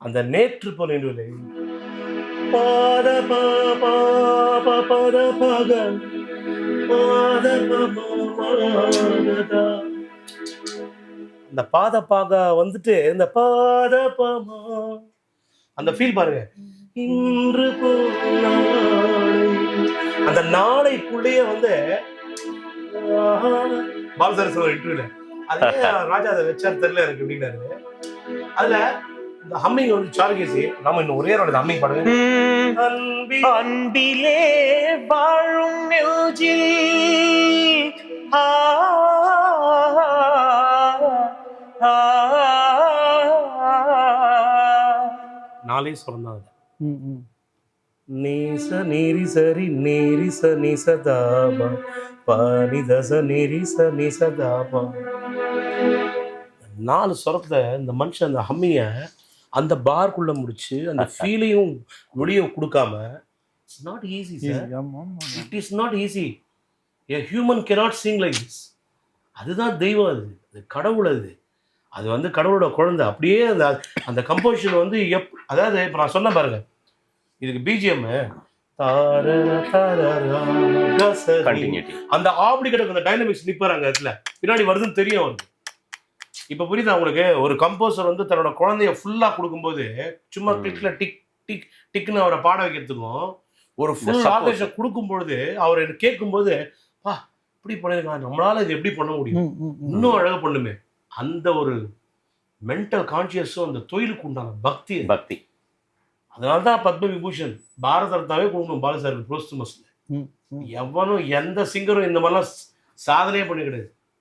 அந்த நேற்று போல நினைவில்லை. பாத பா பா பா பத பக பாத ப அந்த பாத பாக வந்துட்டு இந்த பாத பமா அந்த ஃபீல் பாருங்க. இன்று அந்த நாளைக்குள்ளேயே வந்து பாலசரஸ் ஒரு இன்டர்வியூல அதே ராஜா அதை வச்சார் தெரியல எனக்கு அப்படின்னாரு. அதுல இந்த ஹம்மிங் வந்து சாருகேசி நம்ம இன்னும் ஒரே ஒரு ஹம்மிங் பாடுங்க. அன்பிலே வாழும் நெஞ்சில் நாளே சொல்லலாம். நீச நீரி சரி நீரிச நிசதாபா பனிதச நிரிச நிசதாபா 4 சொரத்துல இந்த மனுஷன் அந்த ஹம்மிங்க அந்த பார்க்குள்ள முடிச்சு அந்த ஃபீலையும் வெளியே கொடுக்காம it's not easy sir. It is not easy. A human cannot sing like this. அதுதான் தெய்வம். அது கடவுள். அது வந்து கடவுளோட குழந்தை. அப்படியே அந்த அந்த கம்போசிஷன் வந்து அதாவது இப்போ நான் சொன்ன பாருங்க, இதுக்கு பிஜிஎம் அந்த ஆப்டி கிடக்கு அந்த டைனமிக்ஸ் நிப்பாங்க இடத்துல பின்னாடி வருதுன்னு தெரியும் அவருக்கு. இப்போ புரியுதா உங்களுக்கு? ஒரு கம்போசர் வந்து தன்னோட குழந்தைய ஃபுல்லா கொடுக்கும்போது சும்மா கிளிக்ல டிக் டிக் டிக்னு அவரை பாட வைக்கிறதுக்கும் ஒரு ஃபுல் ஆர்கெஸ்ட்ரா கொடுக்கும் பொழுது அவர் கேட்கும்போது வா இப்படி பண்ணிருக்காங்க, நம்மளால இது எப்படி பண்ண முடியும், இன்னும் அழகா பண்ணுமே, அந்த ஒரு மென்டல் கான்சியஸும் அந்த தொழிலுக்கு உண்டான பக்தி. அதனால்தான் பத்ம விபூஷன் பாரத ரத்னாவே கொடுக்கணும் பாலசாருக்கு புரோஸ்துமஸ்ல. எவனும் எந்த சிங்கரும் இந்த மாதிரிலாம் சாதனையே பண்ணி கிடையாது.